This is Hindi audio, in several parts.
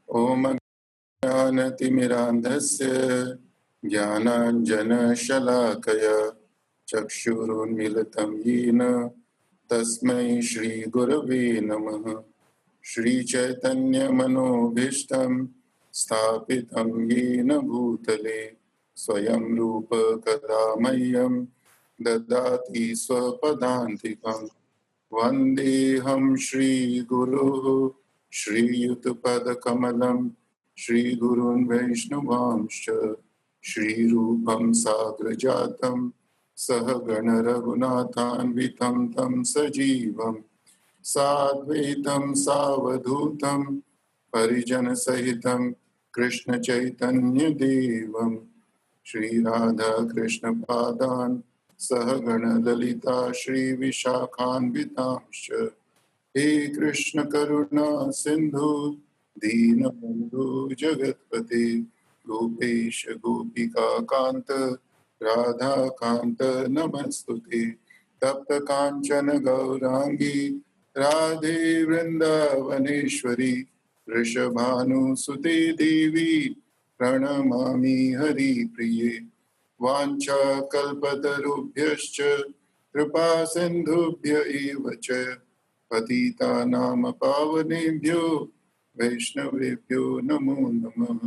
ओम ज्ञानतिमिरान्धस्य ज्ञानाञ्जनशलाकया चक्षुरुन्मीलितं येन तस्मै श्रीगुरवे नमः। श्रीचैतन्यमनोभीष्टं स्थापितं येन भूतले स्वयं रूप कदा मह्यं ददाति स्वपदान्तिकं। वन्देऽहं श्रीगुरुः श्रीयुतपदकमलं श्रीगुरून् वैष्णवांश्च श्रीरूपं साग्रजातं सहगणरघुनाथान्वितं तं सजीवं साद्वैतं सावधूतं परिजनसहितं कृष्णचैतन्यदेवं श्रीराधाकृष्णपादान् सहगणललिता श्रीविशाखान्वितांश्च। हे कृष्ण करुणा सिंधु दीनबंधु जगतपते गोपेश गोपिका कांत राधा कांत नमस्तुते। तप्त कांचन गौरांगी राधे वृंदावनेश्वरी वृषभानुसुते देवी प्रणमामि हरिप्रिये। वाञ्छाकल्पतरुभ्यश्च कृपा सिन्धुभ्य एव च पतितानां पावनेभ्यो वैष्णवेभ्यो नमो नमः।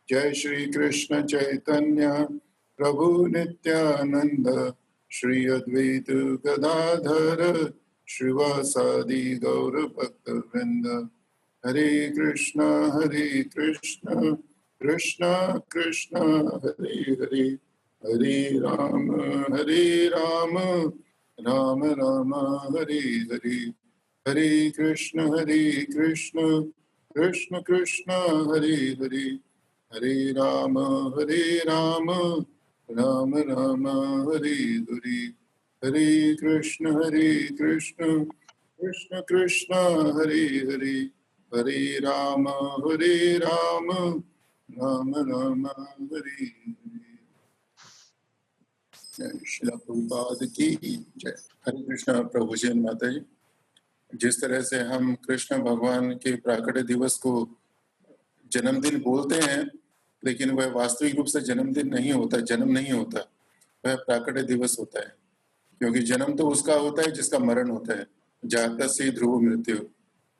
जय श्री कृष्ण चैतन्य प्रभु नित्यानंद श्री अद्वैत गदाधर श्रीवासादि गौर भक्तवृंद। हरे कृष्ण कृष्ण कृष्ण हरे हरे, हरे राम राम राम हरे हरे। हरे कृष्ण कृष्ण कृष्ण हरे हरे, हरे राम राम राम हरे हरे। हरे कृष्ण कृष्ण कृष्ण हरे हरे, हरे राम राम राम हरे हरे। जय श्रील प्रभुपाद की जय। हरे कृष्ण। प्रभु जी माता जी, जिस तरह से हम कृष्ण भगवान के प्राकट्य दिवस को जन्मदिन बोलते हैं, लेकिन वह वास्तविक रूप से जन्मदिन नहीं होता, जन्म नहीं होता, वह प्राकट्य दिवस होता है। क्योंकि जन्म तो उसका होता है जिसका मरण होता है। जातस्य ध्रुव मृत्यु,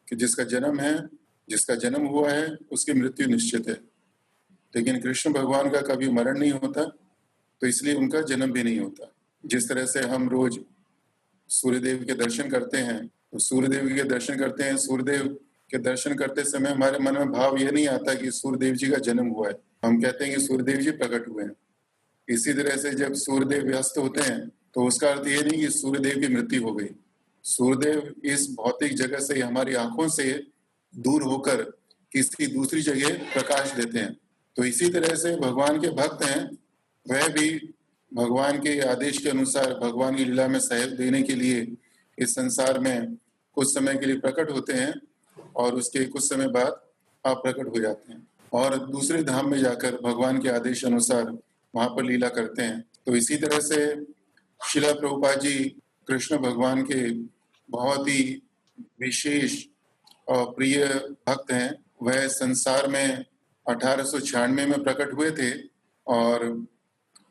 कि जिसका जन्म है, जिसका जन्म हुआ है उसकी मृत्यु निश्चित है। लेकिन कृष्ण भगवान का कभी मरण नहीं होता, तो इसलिए उनका जन्म भी नहीं होता। जिस तरह से हम रोज सूर्यदेव के दर्शन करते हैं, तो सूर्यदेव के दर्शन करते हैं, सूर्यदेव के दर्शन करते समय हमारे मन में भाव यह नहीं आता कि सूर्यदेव जी का जन्म हुआ है। हम कहते हैं कि सूर्यदेव जी प्रकट हुए हैं। इसी तरह से जब सूर्यदेव व्यस्त होते हैं तो उसका अर्थ ये नहीं कि सूर्यदेव की मृत्यु हो गई। सूर्यदेव इस भौतिक जगत से, हमारी आंखों से दूर होकर किसी दूसरी जगह प्रकाश देते हैं। तो इसी तरह से भगवान के भक्त हैं, वह भी भगवान के आदेश के अनुसार भगवान की लीला में सहयोग देने के लिए इस संसार में कुछ समय के लिए प्रकट होते हैं और उसके कुछ समय बाद अप्रकट हो जाते हैं और दूसरे धाम में जाकर भगवान के आदेश अनुसार वहां पर लीला करते हैं। तो इसी तरह से शिला प्रभुपाद जी कृष्ण भगवान के बहुत ही विशेष और प्रिय भक्त हैं। वह संसार में 1896 में प्रकट हुए थे और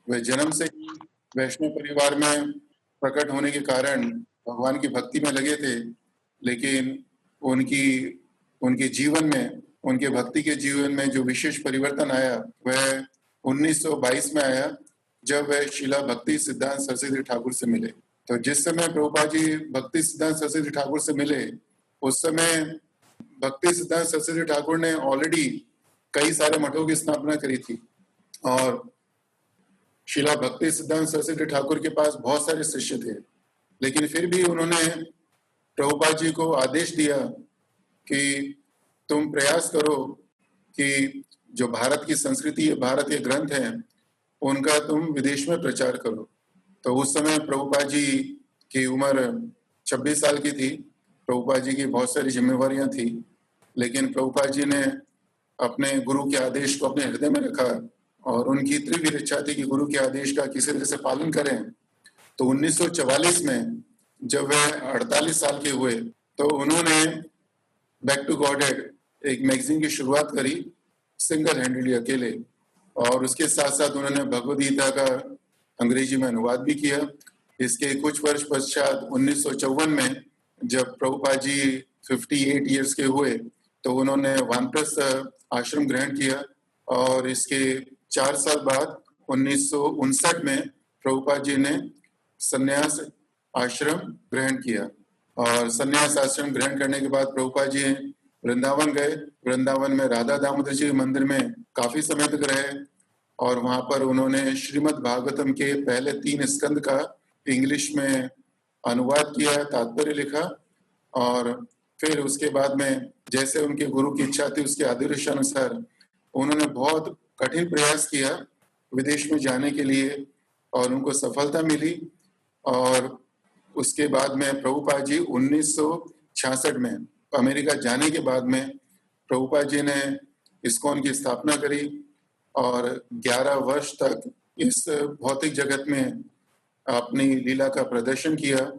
वह जन्म से ही वैष्णव परिवार में प्रकट होने के कारण भगवान की भक्ति में लगे थे। लेकिन उनके जीवन में, उनके भक्ति के जीवन में जो विशेष परिवर्तन आया वह 1922 में आया, जब वह शिला भक्ति सिद्धांत सरस्वती ठाकुर से मिले। तो जिस समय प्रभुपाद जी भक्ति सिद्धांत सरस्वती ठाकुर से मिले, उस समय भक्ति सिद्धांत सरस्वती ठाकुर ने ऑलरेडी कई सारे मठों की स्थापना करी थी और शिला भक्ति सिद्धांत सरस्वती ठाकुर के पास बहुत सारे शिष्य थे। लेकिन फिर भी उन्होंने प्रभुपाद जी को आदेश दिया कि तुम प्रयास करो कि जो भारत की संस्कृति, भारत के ग्रंथ हैं, उनका तुम विदेश में प्रचार करो। तो उस समय प्रभुपाद जी की उम्र 26 साल की थी। प्रभुपाद जी की बहुत सारी जिम्मेवारियां थी, लेकिन प्रभुपाद जी ने अपने गुरु के आदेश को अपने हृदय में रखा और उनकी तीव्र इच्छा थी कि गुरु के आदेश का किसी तरह से पालन करें। तो 1944 में जब वह 48 साल के हुए तो उन्होंने बैक टू गॉडहेड एक मैगजीन की शुरुआत करी सिंगल हैंडेडली, अकेले। और उसके साथ साथ उन्होंने भगवद गीता का अंग्रेजी में अनुवाद भी किया। इसके कुछ वर्ष पश्चात 1954 में जब प्रभुपाद जी 58 ईयर्स के हुए तो उन्होंने वानप्रस्थ आश्रम ग्रहण किया। और इसके 4 साल बाद 1959 में प्रभुपाद जी ने संन्यास आश्रम ग्रहण किया। और संन्यास आश्रम ग्रहण करने के बाद प्रभुपाद जी वृंदावन गए। वृंदावन में राधा दामोदर जी के मंदिर में काफी समय तक रहे और वहां पर उन्होंने श्रीमद् भागवतम के पहले 3 स्कंद का इंग्लिश में अनुवाद किया, तात्पर्य लिखा। और फिर उसके बाद में जैसे उनके गुरु की इच्छा थी उसके आदेशानुसार उन्होंने बहुत कठिन प्रयास किया विदेश में जाने के लिए और उनको सफलता मिली। और उसके बाद में प्रभुपाद जी 1966 में अमेरिका जाने के बाद में प्रभुपाद जी ने इस्कॉन की स्थापना करी और 11 वर्ष तक इस भौतिक जगत में अपनी लीला का प्रदर्शन किया।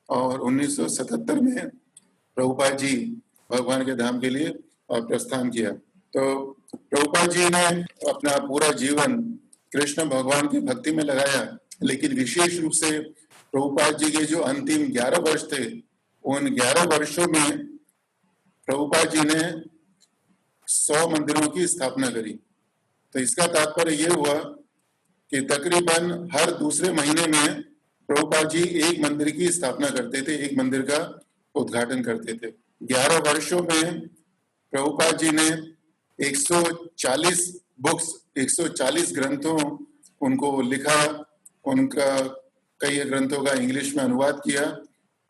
और 1977 में प्रभुपाद जी भगवान के धाम के लिए प्रस्थान किया। तो प्रभुपाद जी ने अपना पूरा जीवन कृष्ण भगवान की भक्ति में लगाया, लेकिन विशेष रूप से प्रभुपाद जी के जो अंतिम 11 वर्ष थे, उन 11 वर्षों में प्रभुपाद जी ने 100 मंदिरों की स्थापना करी। तो इसका तात्पर्य ये हुआ कि तकरीबन हर दूसरे महीने में प्रभुपाद जी एक मंदिर की स्थापना करते थे, एक मंदिर का उद्घाटन करते थे। 11 वर्षों में प्रभुपाद जी ने 140 बुक्स, 140 ग्रंथों उनको लिखा। उनका कई ग्रंथों का इंग्लिश में अनुवाद किया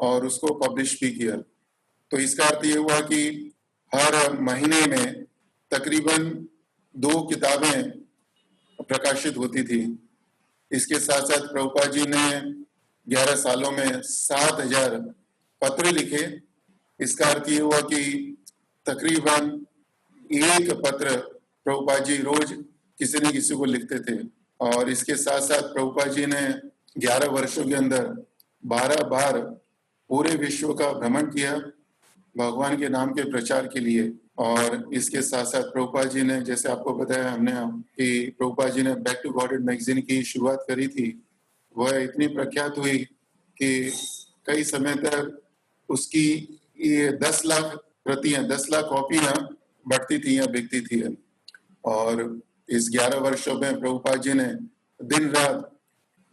और उसको पब्लिश भी किया। तो इसका अर्थ ये हुआ कि हर महीने में तकरीबन 2 किताबें प्रकाशित होती थी। इसके साथ साथ प्रभुपाद जी ने 11 सालों में 7000 पत्र लिखे। इसका अर्थ ये हुआ कि तकरीबन एक पत्र प्रभुपाद जी रोज किसी न किसी को लिखते थे। और इसके साथ साथ प्रभुपाद जी ने 11 वर्षों के अंदर 12 बार पूरे विश्व का भ्रमण किया भगवान के नाम के प्रचार के लिए। और इसके साथ साथ प्रभुपाद जी ने, जैसे आपको बताया हमने कि प्रभुपाद जी ने बैक टू गॉडेड मैगजीन की शुरुआत करी थी, वह इतनी प्रख्यात हुई कि कई समय तक उसकी ये 10 लाख प्रतियां, 10 लाख कॉपियां बढ़ती थी या बिकती थी। और इस 11 वर्षों में प्रभुपाद जी ने दिन रात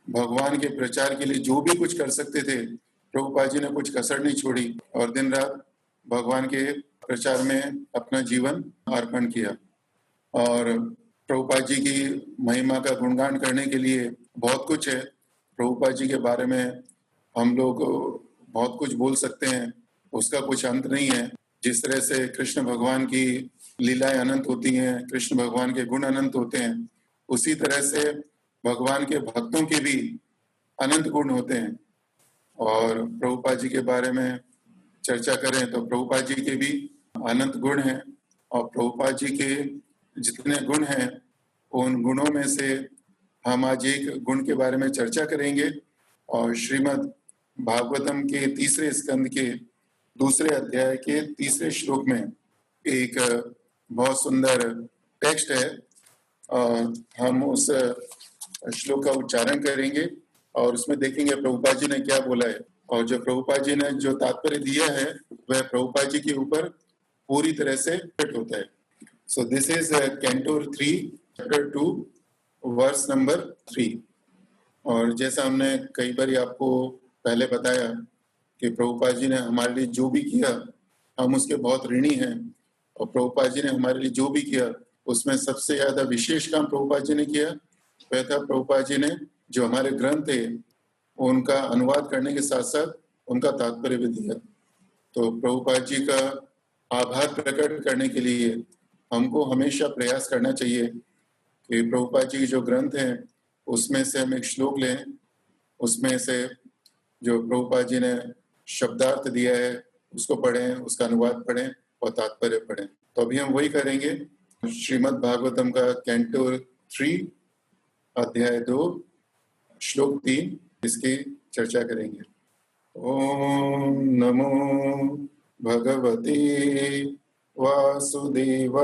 भगवान के प्रचार के लिए जो भी कुछ कर सकते थे, प्रभुपाद जी ने कुछ कसर नहीं छोड़ी और दिन रात भगवान के प्रचार में अपना जीवन अर्पण किया। और प्रभुपाद जी की महिमा का गुणगान करने के लिए बहुत कुछ है। प्रभुपाद जी के बारे में हम लोग बहुत कुछ बोल सकते हैं, उसका कुछ अंत नहीं है। जिस तरह से कृष्ण भगवान की लीलाएं अनंत होती हैं, कृष्ण भगवान के गुण अनंत होते हैं, उसी तरह से भगवान के भक्तों के भी अनंत गुण होते हैं। और प्रभुपाद जी के बारे में चर्चा करें तो प्रभुपाद जी के भी अनंत गुण हैं। और प्रभुपाद जी के जितने गुण हैं उन गुणों में से हम आज एक गुण के बारे में चर्चा करेंगे। और श्रीमद् भागवतम के 3 स्कंद के 2 अध्याय के 3 श्लोक में एक बहुत सुंदर टेक्स्ट है। हम उस श्लोक का उच्चारण करेंगे और उसमें देखेंगे प्रभुपाद जी ने क्या बोला है। और जो प्रभुपाद जी ने जो तात्पर्य दिया है वह प्रभुपाद जी के ऊपर पूरी तरह से फिट होता है। So this is canto 3 chapter 2 verse number 3। और जैसा हमने कई बार आपको पहले बताया कि प्रभुपाद जी ने हमारे लिए जो भी किया हम उसके बहुत ऋणी हैं। और प्रभुपाद जी ने हमारे लिए जो भी किया उसमें सबसे ज्यादा विशेष काम प्रभुपाद जी ने किया वह था प्रभुपाद जी ने जो हमारे ग्रंथ थे उनका अनुवाद करने के साथ साथ उनका तात्पर्य भी दिया। तो प्रभुपाद जी का आभार प्रकट करने के लिए हमको हमेशा प्रयास करना चाहिए कि प्रभुपाद जी के जो ग्रंथ हैं उसमें से हम एक श्लोक लें, उसमें से जो प्रभुपाद जी ने शब्दार्थ दिया है उसको पढ़ें, उसका अनुवाद पढ़ें और तात्पर्य पढ़ें। तो अभी हम वही करेंगे। श्रीमद् भागवतम का कैंटो 3 अध्याय 2 श्लोक 3 इसकी चर्चा करेंगे। ओम नमो भगवते वासुदेवाय।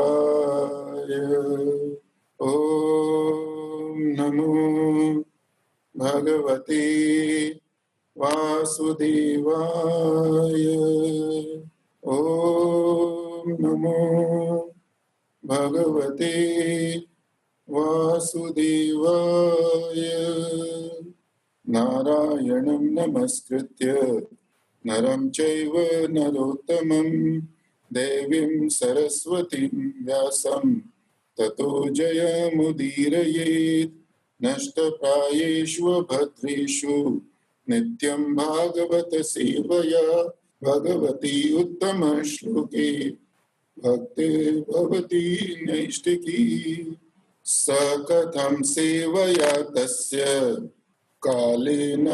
ओम नमो भगवते वासुदेवाय। ओम नमो भगवते वासुदेवाय। नारायणं नमस्कृत्य नरं चैव नरोत्तमं देवीं सरस्वतीं व्यासं ततो जयमुदीरयेत्। नष्टप्रायेषु भद्रेषु नित्यं भागवत सेवया भगवती उत्तमश्लोके भक्तिर्भवती नैष्टिकी। स कथं सेवया तस्य कालेन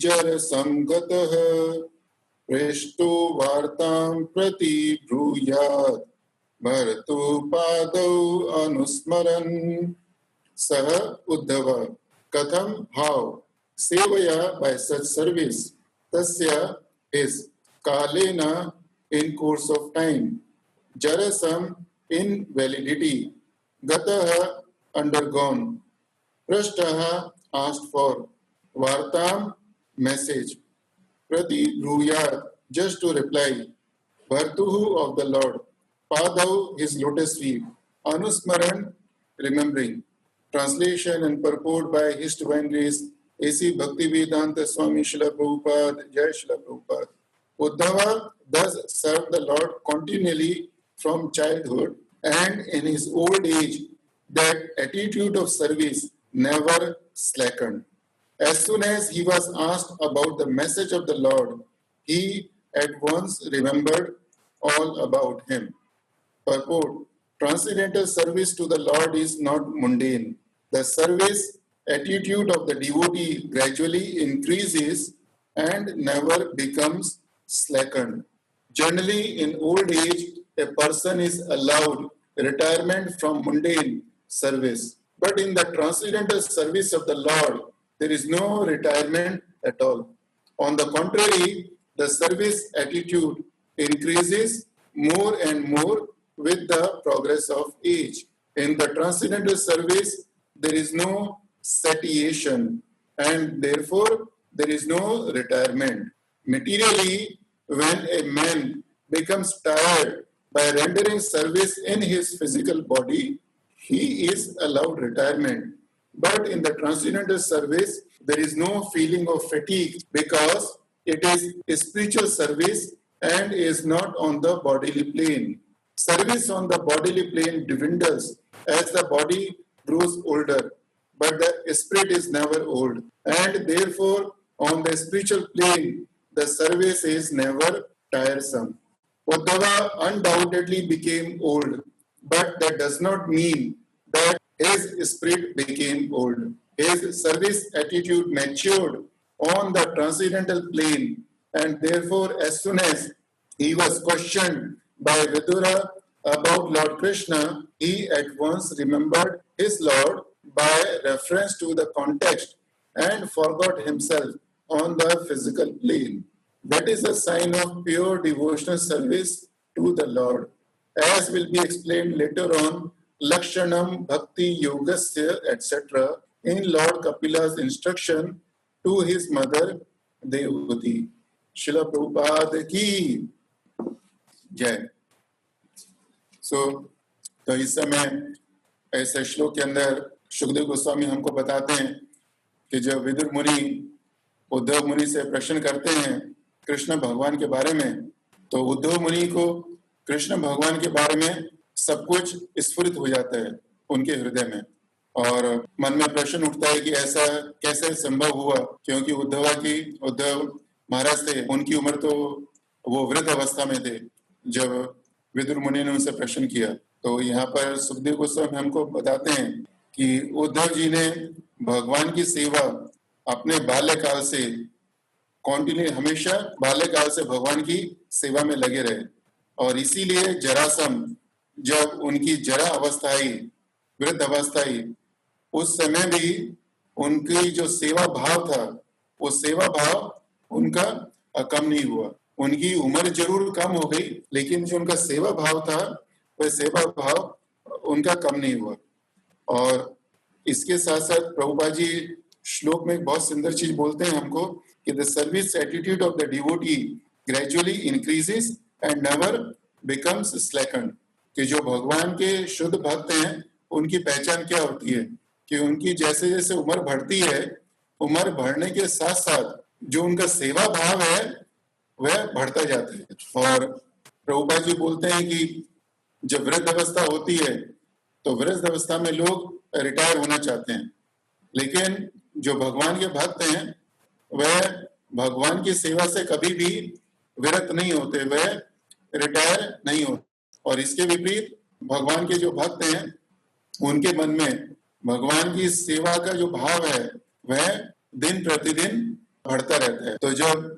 जरसंगतः पृष्ठो वार्तां प्रति ब्रूयात् भर्तु पादौ अनुस्मरन्। सह उद्धव कथम how sevaya by such service tasya is kalena in course of time, jarasam in validity, gataha undergone, prashtaha asked for, vartam message, prati bruyat just to reply, Bhartuhu of the Lord, Padau his lotus feet, Anusmaran remembering. Translation and purport by His Divine Grace A.C. Bhaktivedanta Swami Srila Prabhupada, Jai Srila Prabhupada. Uddhava thus served the Lord continually from childhood, and in his old age that attitude of service never slackened. As soon as he was asked about the message of the Lord, he at once remembered all about him. Purport: Transcendental service to the Lord is not mundane. The service attitude of the devotee gradually increases and never becomes slackened. Generally, in old age, a person is allowed retirement from mundane service. But in the transcendental service of the Lord, there is no retirement at all. On the contrary, the service attitude increases more and more with the progress of age. In the transcendental service, there is no satiation and therefore there is no retirement. Materially, when a man becomes tired by rendering service in his physical body, he is allowed retirement. But in the transcendental service, there is no feeling of fatigue because it is a spiritual service and is not on the bodily plane. Service on the bodily plane dwindles as the body grows older, but the spirit is never old. And therefore, on the spiritual plane, the service is never tiresome. Uddhava undoubtedly became old, but that does not mean that his spirit became old. His service attitude matured on the transcendental plane, and therefore, as soon as he was questioned by Vidura about Lord Krishna, he at once remembered his Lord by reference to the context and forgot himself on the physical plane. That is a sign of pure devotional service to the Lord. As will be explained later on, Lakshanam Bhakti Yogasya, etc., in Lord Kapila's instruction to his mother Devati. Srila Prabhupada ki जय। तो इस समय ऐसे श्लोक के अंदर शुकदेव गोस्वामी हमको बताते हैं कि जब विदुर मुनि उद्धव मुनि से प्रश्न करते हैं कृष्ण भगवान के बारे में, तो उद्धव मुनि को कृष्ण भगवान के बारे में सब कुछ स्फुरित हो जाता है उनके हृदय में, और मन में प्रश्न उठता है कि ऐसा कैसे संभव हुआ, क्योंकि उद्धव महाराज थे, उनकी उम्र तो वो वृद्ध अवस्था में थे जब विदुर मुनि ने उनसे प्रश्न किया। तो यहाँ पर सुखदेव गोस्वामी हमको बताते हैं कि उद्धव जी ने भगवान की सेवा अपने बाल्यकाल से कंटिन्यू, हमेशा बाल्यकाल से भगवान की सेवा में लगे रहे, और इसीलिए जरासंध जब उनकी जरा अवस्था आई, वृद्ध अवस्था आई, उस समय भी उनकी जो सेवा भाव था, वो सेवा भाव उनका कम नहीं हुआ। उनकी उम्र जरूर कम हो गई, लेकिन जो उनका सेवा भाव था वह सेवा भाव उनका कम नहीं हुआ। और इसके साथ साथ प्रभुपाद जी श्लोक में एक बहुत सुंदर चीज बोलते हैं हमको कि the service attitude of the devotee gradually increases and never becomes slacken. कि जो भगवान के शुद्ध भक्त हैं उनकी पहचान क्या होती है कि उनकी जैसे जैसे उम्र बढ़ती है, उम्र बढ़ने के साथ साथ जो उनका सेवा भाव है वह बढ़ता जाता है। और प्रभुपाद जी बोलते हैं कि जब वृद्ध अवस्था होती है तो वृद्ध अवस्था में लोग रिटायर होना चाहते हैं, लेकिन जो भगवान के भक्त हैं वह भगवान की सेवा से कभी भी विरत नहीं होते, वह रिटायर नहीं होते। और इसके विपरीत भगवान के जो भक्त हैं उनके मन में भगवान की सेवा का जो भाव है वह दिन प्रतिदिन बढ़ता रहता है। तो जब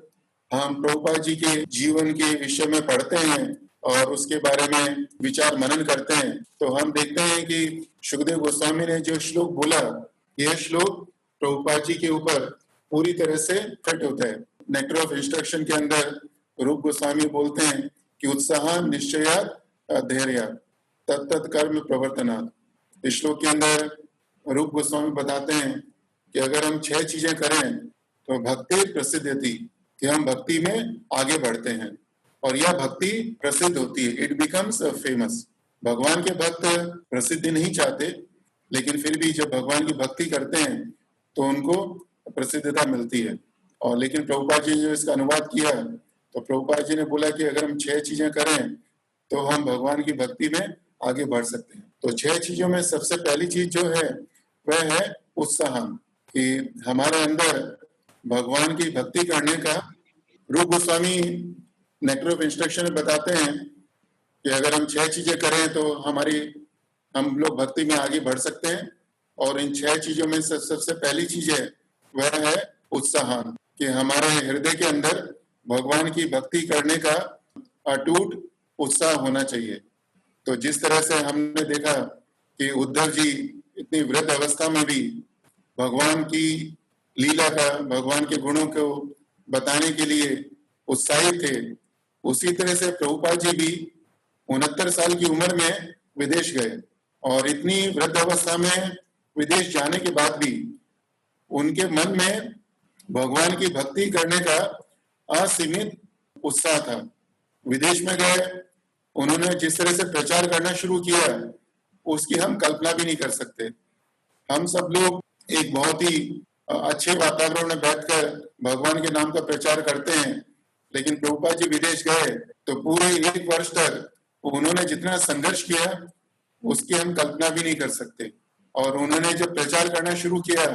हम प्रभुपाद जी के जीवन के विषय में पढ़ते हैं और उसके बारे में विचार मनन करते हैं तो हम देखते हैं कि सुखदेव गोस्वामी ने जो श्लोक बोला, यह श्लोक प्रभुपाद जी के ऊपर पूरी तरह से फिट होता है। नेक्टर ऑफ इंस्ट्रक्शन के अंदर रूप गोस्वामी बोलते हैं कि उत्साह निश्चयात धैर्य तत्त कर्म प्रवर्तनात्। इस श्लोक के अंदर रूप गोस्वामी बताते हैं कि अगर हम 6 चीजें करें तो भक्ति प्रसिद्ध थी, कि हम भक्ति में आगे बढ़ते हैं और यह भक्ति प्रसिद्ध होती है, इट बिकम्स फेमस। भगवान के भक्त प्रसिद्धि नहीं चाहते, लेकिन फिर भी जब भगवान की भक्ति करते हैं तो उनको प्रसिद्धता मिलती है। और लेकिन प्रभुपाद जी ने जो इसका अनुवाद किया तो प्रभुपाद जी ने बोला कि अगर हम 6 चीजें करें तो हम भगवान की भक्ति में आगे बढ़ सकते हैं। तो 6 चीजों में सबसे पहली चीज जो है वह है उत्साह, कि हमारे अंदर भगवान की भक्ति करने का। रूप गोस्वामी नेक्टर ऑफ इंस्ट्रक्शन में बताते हैं कि अगर हम 6 चीजें करें तो हम लोग भक्ति में आगे बढ़ सकते हैं। और इन 6 चीजों में सबसे पहली चीज है वह है उत्साह, कि हमारे हृदय के अंदर भगवान की भक्ति करने का अटूट उत्साह होना चाहिए। तो जिस तरह से हमने देखा कि उद्धव जी इतनी वृद्ध अवस्था में भी भगवान की लीला का, भगवान के गुणों को बताने के लिए उत्साहित थे, उसी तरह से प्रभुपाद जी भी 69 साल की उम्र में विदेश गए और इतनी वृद्ध अवस्था में विदेश जाने के बाद भी उनके मन में भगवान की भक्ति करने का असीमित उत्साह था। विदेश में गए, उन्होंने जिस तरह से प्रचार करना शुरू किया उसकी हम कल्पना भी नहीं कर सकते। हम सब लोग एक बहुत ही अच्छे वातावरण में बैठकर भगवान के नाम का प्रचार करते हैं, लेकिन प्रभुपाद जी विदेश गए तो पूरे 1 वर्ष तक उन्होंने जितना संघर्ष किया उसकी हम कल्पना भी नहीं कर सकते। और उन्होंने जब प्रचार करना शुरू किया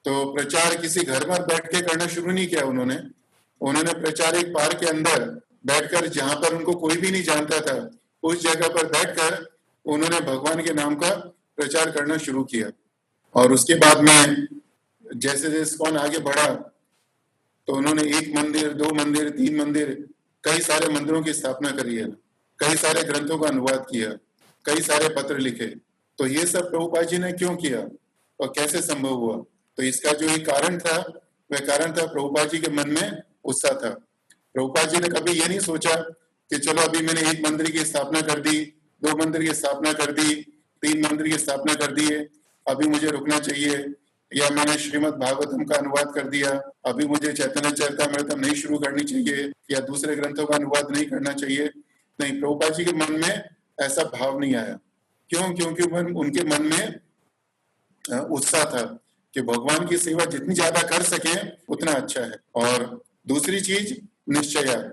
तो प्रचार किसी घर में बैठ के करना शुरू नहीं किया, उन्होंने प्रचार एक पार्क के अंदर बैठकर, जहां पर उनको कोई भी नहीं जानता था, उस जगह पर बैठकर उन्होंने भगवान के नाम का प्रचार करना शुरू किया। और उसके बाद में जैसे जैसे कौन आगे बढ़ा तो उन्होंने 1 मंदिर, 2 मंदिर, 3 मंदिर, कई सारे मंदिरों की स्थापना करी है, कई सारे ग्रंथों का अनुवाद किया, कई सारे पत्र लिखे। तो ये सब प्रभुपाद जी ने क्यों किया और कैसे संभव हुआ? तो इसका जो एक कारण था वह कारण था प्रभुपाद जी के मन में उत्साह था। प्रभुपाद जी ने कभी ये नहीं सोचा कि चलो अभी मैंने 1 मंदिर की स्थापना कर दी, 2 मंदिर की स्थापना कर दी, 3 मंदिर की स्थापना कर दी है, अभी मुझे रुकना चाहिए, या मैंने श्रीमद् भागवतम का अनुवाद कर दिया, अभी मुझे चैतन्य चरितामृतम नहीं शुरू करनी चाहिए, या दूसरे ग्रंथों का अनुवाद नहीं करना चाहिए। नहीं, प्रभुपाद जी के मन में ऐसा भाव नहीं आया। क्यों? क्योंकि उनके मन में उत्साह था कि भगवान की सेवा जितनी ज्यादा कर सके उतना अच्छा है। और दूसरी चीज निश्चय,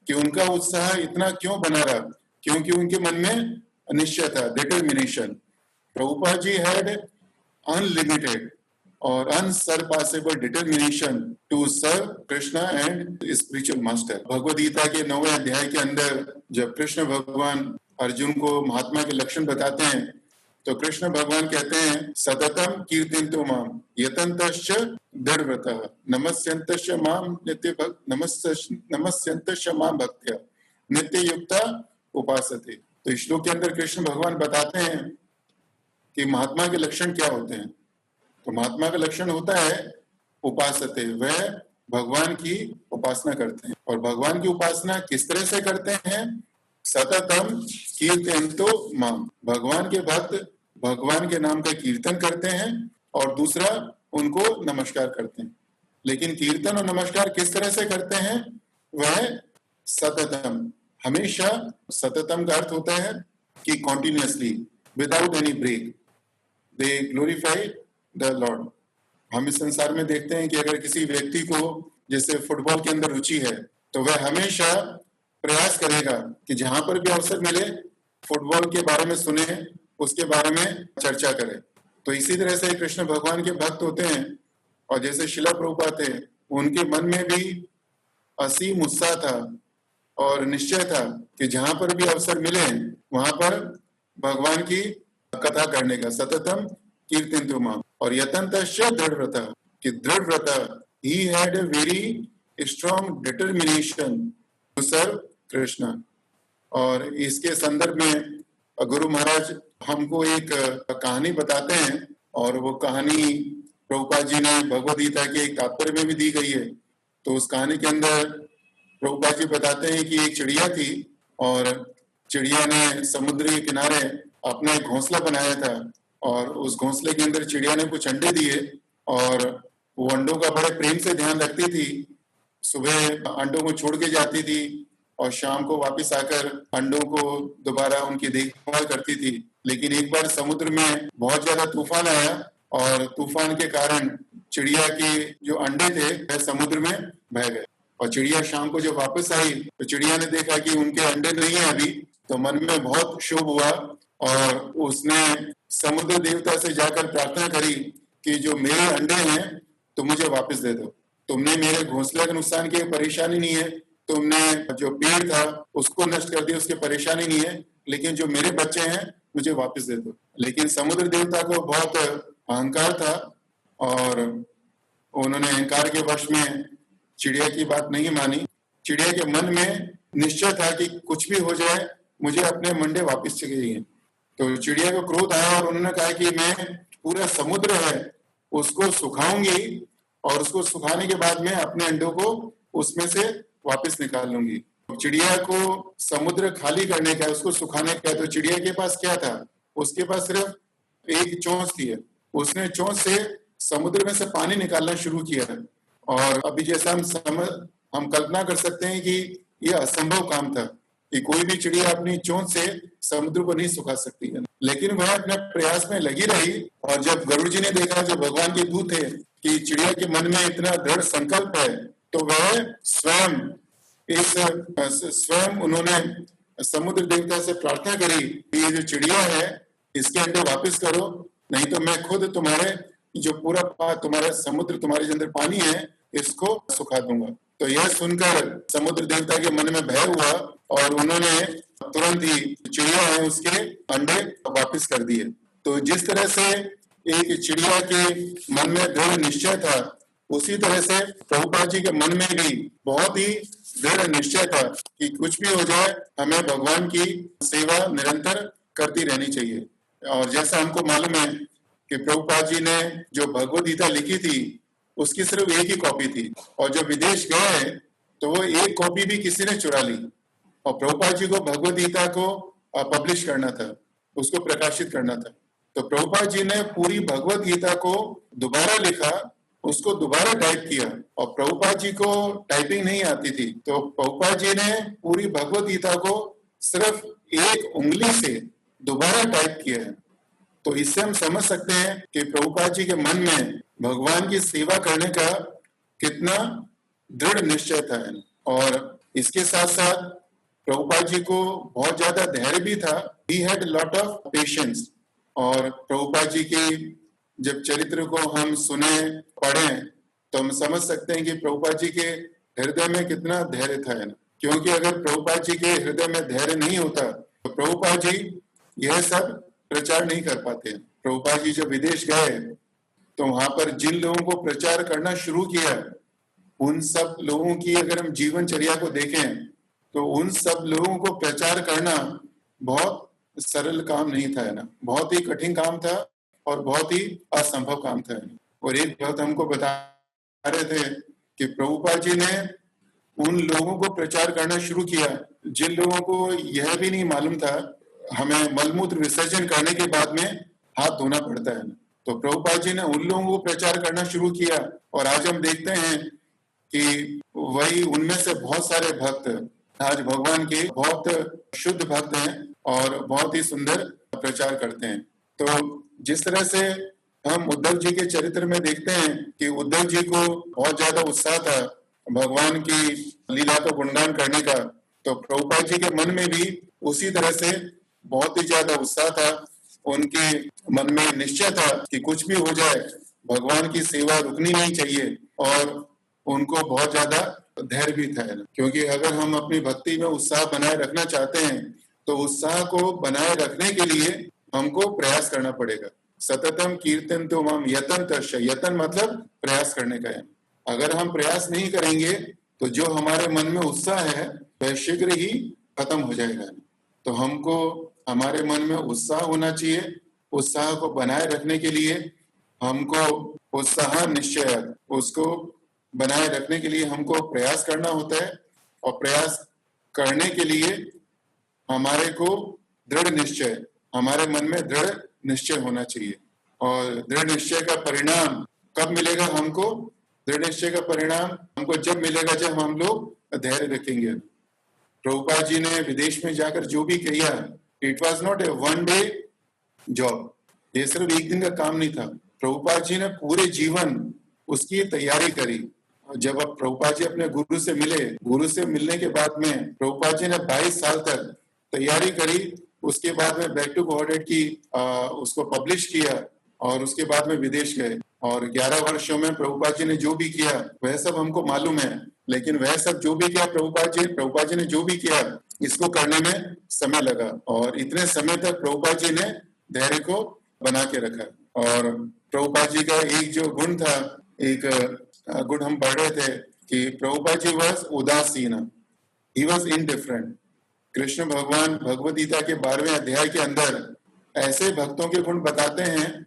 कि उनका उत्साह इतना क्यों बना रहा? क्योंकि उनके मन में निश्चय था, determination. Prabhupad ji had unlimited और unsurpassable determination to serve Krishna and spiritual master. Bhagavad Gita के 9वें अध्याय के अंदर जब कृष्ण भगवान अर्जुन को महात्मा के लक्षण बताते हैं तो कृष्ण भगवान कहते हैं, सततम कीर्तयन्तु माम यतन्तश्च दृढ़व्रतः नमस्यन्तश्च माम नित्य भक्त नमस्यन्तश्च माम भक्त्या नित्य युक्ता उपासते। तो इस श्लोक के अंदर कृष्ण भगवान बताते हैं कि महात्मा के लक्षण क्या होते हैं। तो महात्मा का लक्षण होता है उपासते, वह भगवान की उपासना करते हैं। और भगवान की उपासना किस तरह से करते हैं? सततम कीर्तयन्तो माम, भगवान के भक्त भगवान के नाम का कीर्तन करते हैं और दूसरा उनको नमस्कार करते हैं। लेकिन कीर्तन और नमस्कार किस तरह से करते हैं? वह सततम, हमेशा। सततम का अर्थ होता है कि continuously, without any break, they glorify the lord. हम इस संसार में देखते हैं कि अगर किसी व्यक्ति को जैसे फुटबॉल के अंदर रुचि है तो वह हमेशा प्रयास करेगा कि जहां पर भी अवसर मिले फुटबॉल के बारे में सुने, उसके बारे में चर्चा करे। तो इसी तरह से कृष्ण भगवान के भक्त होते हैं। और जैसे शिला प्रभुपाद थे, उनके मन में भी असीम उत्साह था और निश्चय था कि जहां पर भी अवसर मिले वहां पर भगवान की कथा करने का। सततम कीर्तयन्तु माम। और यतन्तश्च दृढ़व्रता, कि दृढ़व्रता, he had a very strong determination to serve Krishna. और इसके संदर्भ में गुरु महाराज हमको एक कहानी बताते हैं, और वो कहानी प्रभुपाद जी ने भगवद गीता के एक तात्पर्य में भी दी गई है। तो उस कहानी के अंदर प्रभुपाद जी बताते हैं कि एक चिड़िया थी और चिड़िया ने समुद्र के किनारे अपना एक घोंसला बनाया था। और उस घोंसले के अंदर चिड़िया ने कुछ अंडे दिए और वो अंडों का बड़े प्रेम से ध्यान रखती थी। सुबह अंडों को छोड़ के जाती थी और शाम को वापस आकर अंडों को दोबारा उनकी देखभाल करती थी। लेकिन एक बार समुद्र में बहुत ज्यादा तूफान आया और तूफान के कारण चिड़िया के जो अंडे थे वह समुद्र में बह गए। और चिड़िया शाम को जब वापस आई तो चिड़िया ने देखा कि उनके अंडे नहीं है अभी। तो मन में बहुत क्षोभ हुआ और उसने समुद्र देवता से जाकर प्रार्थना करी कि जो मेरे अंडे हैं तो मुझे वापस दे दो। तुमने मेरे घोंसले का नुकसान किया, परेशानी नहीं है। तुमने जो पेड़ था उसको नष्ट कर दिया, उसकी परेशानी नहीं है। लेकिन जो मेरे बच्चे हैं मुझे वापस दे दो। लेकिन समुद्र देवता को बहुत अहंकार था और उन्होंने अहंकार के वश में चिड़िया की बात नहीं मानी। चिड़िया के मन में निश्चय था कि कुछ भी हो जाए मुझे अपने मंडे वापस चाहिए। तो चिड़िया को क्रोध आया और उन्होंने कहा कि मैं पूरा समुद्र है उसको सुखाऊंगी और उसको सुखाने के बाद में अपने अंडों को उसमें से वापस निकाल लूंगी। चिड़िया को समुद्र खाली करने का, उसको सुखाने का, तो चिड़िया के पास क्या था? उसके पास सिर्फ एक चोंच थी। उसने चोंच से समुद्र में से पानी निकालना शुरू किया। और अभी जैसा हम कल्पना कर सकते हैं कि यह असंभव काम था कि कोई भी चिड़िया अपनी चोंच से समुद्र को नहीं सुखा सकती है। लेकिन वह अपने प्रयास में लगी रही। और जब गरुड़ जी ने देखा, जो भगवान के दूत थे, कि चिड़िया के मन में इतना दृढ़ संकल्प है, तो वह स्वयं उन्होंने समुद्र देवता से प्रार्थना करी कि ये जो चिड़िया है इसके अंडे वापस करो, नहीं तो मैं खुद तुम्हारे जो पूरा तुम्हारा समुद्र, तुम्हारे अंदर पानी है, इसको सुखा दूंगा। तो यह सुनकर समुद्र देवता के मन में भय हुआ और उन्होंने तुरंत ही चिड़िया है उसके अंडे वापस कर दिए। तो जिस तरह से एक चिड़िया के मन में दृढ़ निश्चय था, उसी तरह से प्रभुपाद जी के मन में भी बहुत ही दृढ़ निश्चय था कि कुछ भी हो जाए हमें भगवान की सेवा निरंतर करती रहनी चाहिए। और जैसा हमको मालूम है कि प्रभुपाद जी ने जो भगवद गीता लिखी थी उसकी सिर्फ एक ही कॉपी थी, और जब विदेश गए तो वो एक कॉपी भी किसी ने चुरा ली। और प्रभुपाद जी को भगवद गीता को पब्लिश करना था, उसको प्रकाशित करना था। तो प्रभुपाद जी ने पूरी भगवद गीता को दोबारा लिखा, उसको दोबारा टाइप किया। और प्रभुपाद जी को टाइपिंग नहीं आती थी, तो प्रभुपाद जी ने पूरी भगवद गीता को सिर्फ एक उंगली से दोबारा टाइप किया है। तो इससे हम समझ सकते हैं कि प्रभुपाद जी के मन में भगवान की सेवा करने का कितना दृढ़ निश्चय था। और इसके साथ साथ प्रभुपाद जी को बहुत ज्यादा धैर्य भी था। He had a lot of patience। और प्रभुपाद जी के जब चरित्र को हम सुने पढ़ें तो हम समझ सकते हैं कि प्रभुपाद जी के हृदय में कितना धैर्य था। क्योंकि अगर प्रभुपाद जी के हृदय में धैर्य नहीं होता तो प्रभुपाद जी यह सब प्रचार नहीं कर पाते। प्रभुपाद जी जब विदेश गए तो वहां पर जिन लोगों को प्रचार करना शुरू किया, उन सब लोगों की अगर हम जीवनचर्या को देखें तो उन सब लोगों को प्रचार करना बहुत सरल काम नहीं था ना, बहुत ही कठिन काम था और बहुत ही असंभव काम था। और एक बात हमको बता रहे थे कि प्रभुपाद जी ने उन लोगों को प्रचार करना शुरू किया जिन लोगों को यह भी नहीं मालूम था हमें मलमूत्र विसर्जन करने के बाद में हाथ धोना पड़ता है। तो प्रभुपाद जी ने उन लोगों को प्रचार करना शुरू किया और आज हम देखते हैं कि वही उनमें से बहुत सारे भक्त आज भगवान के बहुत शुद्ध भक्त हैं और बहुत ही सुंदर प्रचार करते हैं। तो जिस तरह से हम उद्धव जी के चरित्र में देखते हैं कि उद्धव जी को बहुत ज्यादा उत्साह था भगवान की लीला का गुणगान करने का, तो प्रभुपाद जी के मन में भी उसी तरह से बहुत ही ज्यादा उत्साह था। उनके मन में निश्चय था कि कुछ भी हो जाए भगवान की सेवा रुकनी नहीं चाहिए और उनको बहुत ज्यादा धैर्य भी था, क्योंकि अगर हम अपनी भक्ति में उत्साह बनाए रखना चाहते हैं तो उत्साह को बनाए रखने के लिए हमको प्रयास करना पड़ेगा। सततम कीर्तन तो हम यतन तर्श, यतन मतलब प्रयास करने का है। अगर हम प्रयास नहीं करेंगे तो जो हमारे मन में उत्साह है वह शीघ्र ही खत्म हो जाएगा। तो हमको हमारे मन में उत्साह होना चाहिए। उत्साह को बनाए रखने के लिए हमको उत्साह निश्चय उसको बनाए रखने के लिए हमको प्रयास करना होता है और प्रयास करने के लिए हमारे को दृढ़ निश्चय, हमारे मन में दृढ़ निश्चय होना चाहिए। और दृढ़ निश्चय का परिणाम कब मिलेगा हमको? दृढ़ निश्चय का परिणाम हमको जब मिलेगा जब हम लोग धैर्य रखेंगे। प्रभुपाद जी ने विदेश में जाकर जो भी किया, it was not a one day job, ये सिर्फ एक दिन का काम नहीं था। प्रभुपाद जी ने पूरे जीवन उसकी तैयारी करी। जब अब प्रभुपाद जी अपने गुरु से मिले, गुरु से मिलने के बाद में प्रभुपाद जी ने 22 साल तक तैयारी करी। उसके बाद में बैक टू गॉडहेड की उसको पब्लिश किया और उसके बाद में विदेश गए। और 11 वर्षों में प्रभुपाद जी ने जो भी किया वह सब हमको मालूम है, लेकिन वह सब जो भी किया प्रभुपाद जी ने जो भी किया इसको करने में समय लगा और इतने समय तक प्रभुपाद जी ने धैर्य को बना के रखा। और प्रभुपाद जी का एक जो गुण था, एक गुण हम पढ़ रहे थे कि प्रभुपाद जी वॉज उदासीन, ही वॉज इनडिफरेंट। कृष्ण भगवान भगवद गीता के 12वें अध्याय के अंदर ऐसे भक्तों के गुण बताते हैं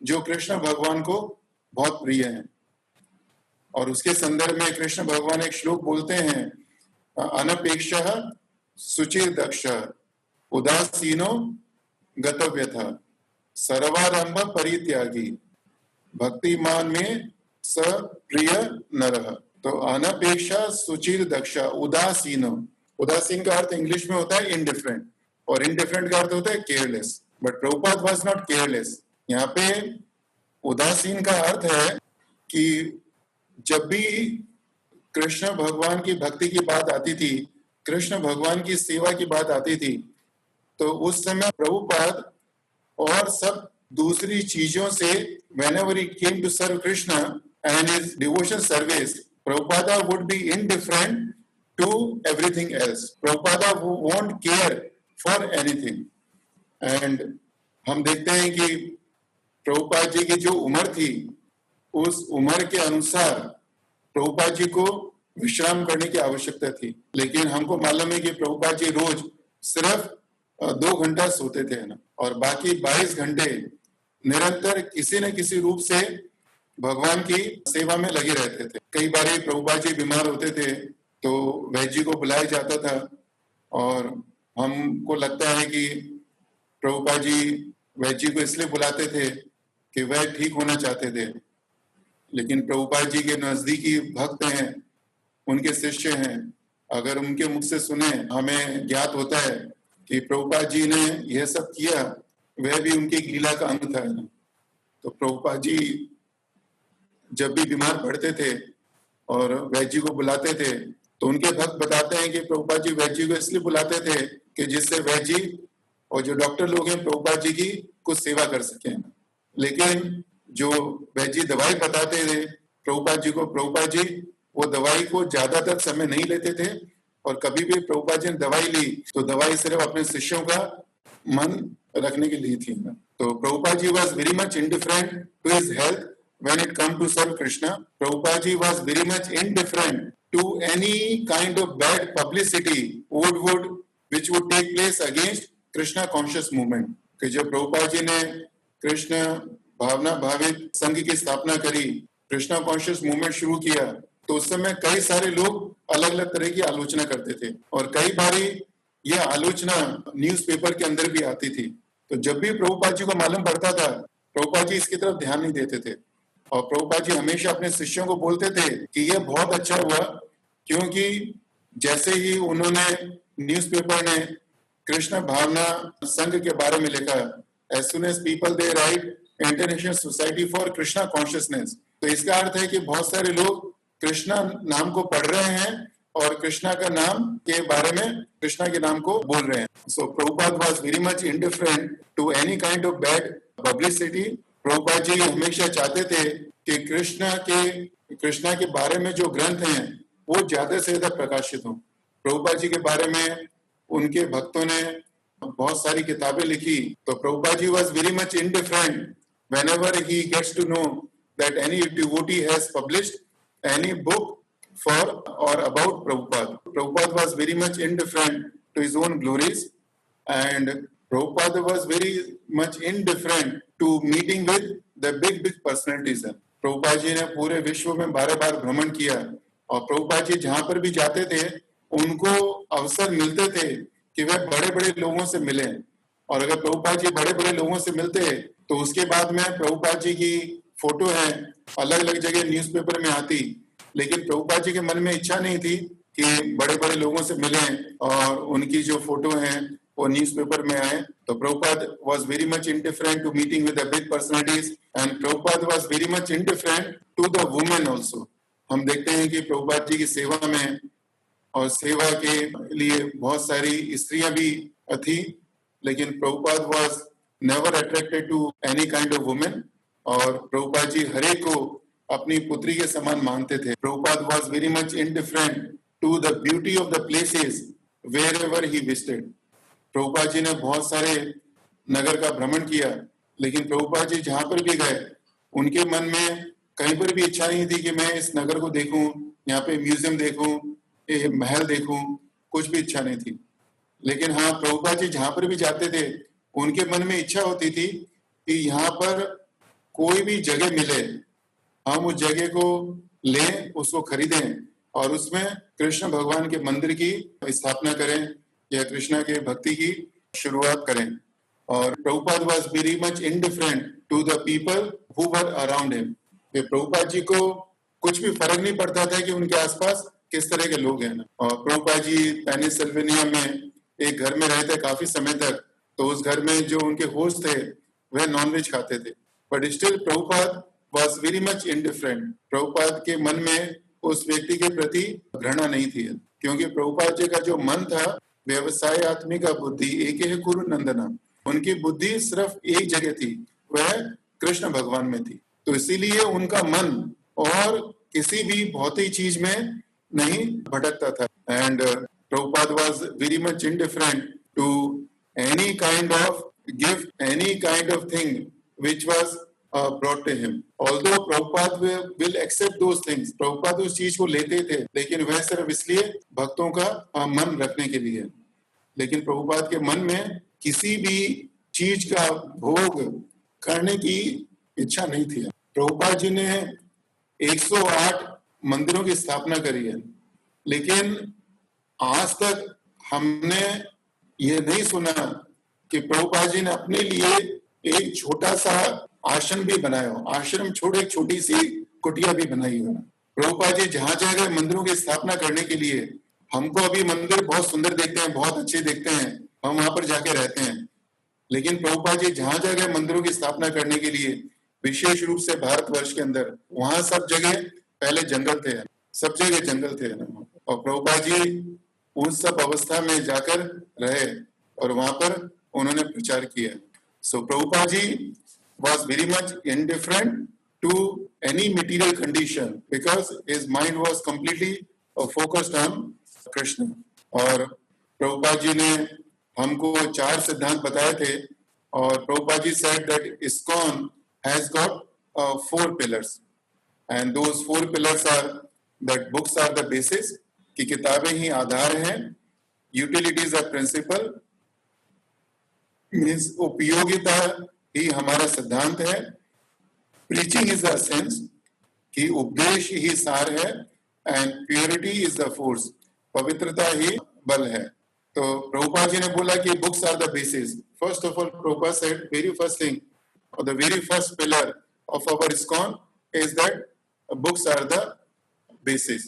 जो कृष्ण भगवान को बहुत प्रिय हैं। और उसके संदर्भ में कृष्ण भगवान एक श्लोक बोलते हैं, अनपेक्षः सुचिर दक्ष उदासीनो गतव्यथा सर्वारंभ परित्यागी भक्तिमान में स प्रिय नरः। तो अनपेक्षा सुचिर दक्ष उदासीनो, उदासीन का अर्थ इंग्लिश में होता है इनडिफरेंट और इनडिफरेंट का अर्थ होता है careless. But Prabhupada was not careless. यहाँ पे उदासीन का अर्थ है कि जब भी कृष्ण भगवान की भक्ति की बात आती थी, कृष्ण भगवान की सेवा की बात आती थी, तो उस समय प्रभुपाद और सब दूसरी चीजों से whenever he came to serve Krishna and his devotion service, Prabhupada would be indifferent to everything else. Prabhupada won't care for anything. And हम देखते हैं कि प्रभुपाद जी की जो उम्र थी उस उम्र के अनुसार प्रभुपाद जी को विश्राम करने की आवश्यकता थी, लेकिन हमको मालूम है कि प्रभुपाद जी रोज सिर्फ 2 घंटा सोते थे ना, और बाकी 22 घंटे निरंतर किसी न किसी रूप से भगवान की सेवा में लगे रहते थे। कई बार प्रभुपाद जी बीमार होते थे तो वैद्य जी को बुलाया जाता था और हमको लगता है कि प्रभुपाद जी वैद्य जी को इसलिए बुलाते थे कि वह ठीक होना चाहते थे, लेकिन प्रभुपाद जी के नजदीकी भक्त हैं, उनके शिष्य हैं, अगर उनके मुख से सुने हमें ज्ञात होता है कि प्रभुपाद जी ने यह सब किया, वह भी उनकी लीला का अंग था। तो प्रभुपाद जी जब भी बीमार पड़ते थे और वैद्य जी को बुलाते थे तो उनके भक्त बताते हैं कि प्रभुपाद जी वैद्य जी को इसलिए बुलाते थे कि जिससे वैद्य जी और जो डॉक्टर लोग हैं प्रभुपाद जी की कुछ सेवा कर सकें। लेकिन जो वैद्य जी दवाई बताते थे प्रभुपाद जी को, प्रभुपाद जी वो दवाई को ज्यादातर समय नहीं लेते थे और कभी भी प्रभुपाद जी ने दवाई ली तो दवाई सिर्फ अपने शिष्यों का मन रखने के लिए थी। तो Prabhupad ji was very much indifferent to his health when it come to serve Krishna. Prabhupada ji was very much indifferent to any kind of bad publicity which would take place against Krishna conscious movement. कि जब प्रभुपाद जी ने कृष्ण भावना भावित संघ की स्थापना करी, कृष्णा कॉन्शियस मूवमेंट शुरू किया, तो उस समय कई सारे लोग अलग अलग तरह की आलोचना करते थे और कई बारी यह आलोचना न्यूज़पेपर के अंदर भी आती थी। तो जब भी प्रभुपाद जी को मालूम पड़ता था, प्रभुपाद जी इसकी तरफ ध्यान नहीं देते थे और प्रभुपाद जी हमेशा अपने शिष्यों को बोलते थे कि यह बहुत अच्छा हुआ, क्योंकि जैसे ही उन्होंने न्यूज़पेपर ने कृष्ण भावना संघ के बारे में लिखा, as soon as people they write international society for Krishna consciousness, तो इसका अर्थ है कि बहुत सारे लोग कृष्णा नाम को पढ़ रहे हैं और कृष्णा का नाम के बारे में कृष्णा के नाम को बोल रहे हैं। So Prabhupad was very much indifferent to any kind of bad publicity. Prabhupad ji हमेशा चाहते थे कि कृष्णा के बारे में जो ग्रंथ हैं वो ज्यादा से ज्यादा प्रकाशित हों। प्रभुपाद जी के बारे में उनके भक्तों ने बहुत सारी किताबें लिखी, तो Prabhupad ji was very much indifferent whenever he gets to know that any devotee has published any book for or about Prabhupada. Prabhupada was very much indifferent to his own glories, and Prabhupada was very much indifferent to meeting with the big personalities. Prabhupad ji ने पूरे विश्व में 12 बार भ्रमण किया और प्रभुपाद जी जहां पर भी जाते थे उनको अवसर मिलते थे कि वे बड़े बड़े लोगों से मिलें, और अगर प्रभुपाद जी बड़े बड़े लोगों से मिलते तो उसके बाद में प्रभुपाद जी की फोटो है अलग अलग जगह न्यूज़पेपर में आती, लेकिन प्रभुपाद जी के मन में इच्छा नहीं थी कि बड़े बड़े लोगों से मिलें और उनकी जो फोटो है वो न्यूज़पेपर में आए। तो Prabhupada was very much indifferent to meeting with the big personalities, and Prabhupada was very much indifferent to the women also. हम देखते हैं कि प्रभुपाद जी की सेवा में और सेवा के लिए बहुत सारी स्त्रियां भी थी, लेकिन Prabhupada was never attracted to any kind of women, और प्रभुपाद जी हर एक को अपनी पुत्री के समान मानते थे। Prabhupad was very much indifferent to the beauty of the places wherever he visited. Prabhupad ji ने बहुत सारे नगर का भ्रमण किया, लेकिन प्रभुपाद जी जहां पर भी गए उनके मन में कहीं पर भी इच्छा नहीं थी कि मैं इस नगर को देखूं, यहाँ पे म्यूजियम देखूं, ये महल देखूं, कुछ भी इच्छा नहीं थी। लेकिन हाँ, प्रभुपाद जी जहां पर भी जाते थे उनके मन में इच्छा होती थी कि यहाँ पर कोई भी जगह मिले हम उस जगह को लें, उसको खरीदें और उसमें कृष्ण भगवान के मंदिर की स्थापना करें या कृष्णा के भक्ति की शुरुआत करें। और Prabhupad was very much indifferent to the people who were around him. Prabhupad ji को कुछ भी फर्क नहीं पड़ता था कि उनके आसपास किस तरह के लोग हैं। और प्रभुपाद जी पेनिसिल्वेनिया में एक घर में रहते काफी समय तक, तो उस घर में जो उनके होस्ट थे वह नॉनवेज खाते थे, but still Prabhupada was very much indifferent. Prabhupada के मन में उस व्यक्ति के प्रति घृणा नहीं थी, क्योंकि प्रभुपाद जी का जो मन था व्यवसाय आत्मिका बुद्धि एक है कुरु नंदना, उनकी बुद्धि सिर्फ एक जगह थी, वह कृष्ण भगवान में थी। तो इसीलिए उनका मन और किसी भी भौतिक चीज में नहीं भटकता था। And Prabhupada was very much indifferent to any kind of gift, any kind of thing which was brought to him. Although Prabhupada will accept those things, Prabhupada उस चीज को लेते थे, लेकिन वह सिर्फ इसलिए भक्तों का मन रखने के लिए। लेकिन प्रभुपाद के मन में किसी भी चीज का भोग करने की इच्छा नहीं थी। प्रभुपाद जी ने 108 मंदिरों की स्थापना करी है, लेकिन आज तक हमने ये नहीं सुना कि प्रभुपाद जी ने अपने लिए एक छोटा सा आश्रम भी बनाया हो, आश्रम छोड़े एक छोटी सी कुटिया भी बनाई हो। प्रभुपाद जी जहां जहां गए मंदिरों की स्थापना करने के लिए, हमको अभी मंदिर बहुत सुंदर देखते हैं, बहुत अच्छे देखते हैं, हम वहां पर जाके रहते हैं, लेकिन प्रभुपाद जी जहां जहां गए मंदिरों की स्थापना करने के लिए, विशेष रूप से भारतवर्ष के अंदर, वहां सब जगह पहले जंगल थे, सब जगह जंगल थे, और प्रभुपाद जी उन सब अवस्था में जाकर रहे और वहां पर उन्होंने प्रचार किया। सो Prabhupada ji was very much indifferent to any material condition because his mind was completely focused on Krishna। और प्रभुपाद जी ने हमको 4 सिद्धांत बताए थे, और प्रभुपाद जी said that ISKCON has got 4 pillars, and those 4 pillars are that books are the basis, कि किताबें ही आधार हैं, यूटिलिटीज आर प्रिंसिपल, मीन्स उपयोगिता ही हमारा सिद्धांत है, प्रीचिंग इज द सेंस, कि उपदेश ही सार है, and purity is the force, पवित्रता ही बल है। तो प्रभुपाद जी ने बोला कि books are the basis. First of all Prabhupad said very first thing और the very first pillar of our ISKCON is that books are the basis,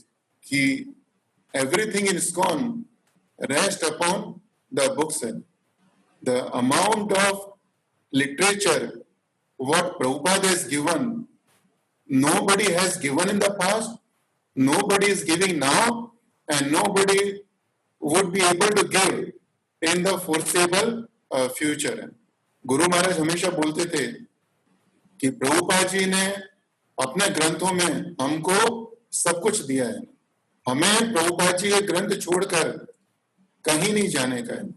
कि everything in ISKCON rests upon the books. The amount of literature what Prabhupada has given, nobody has given in the past, nobody is giving now, and nobody would be able to give in the foreseeable future. Guru Maharaj हमेशा बोलते थे कि प्रभुपाद जी ने अपने ग्रंथों में हमको सब कुछ दिया है, हमें प्रभुपाद जी के ग्रंथ छोड़कर कहीं नहीं जाने का है।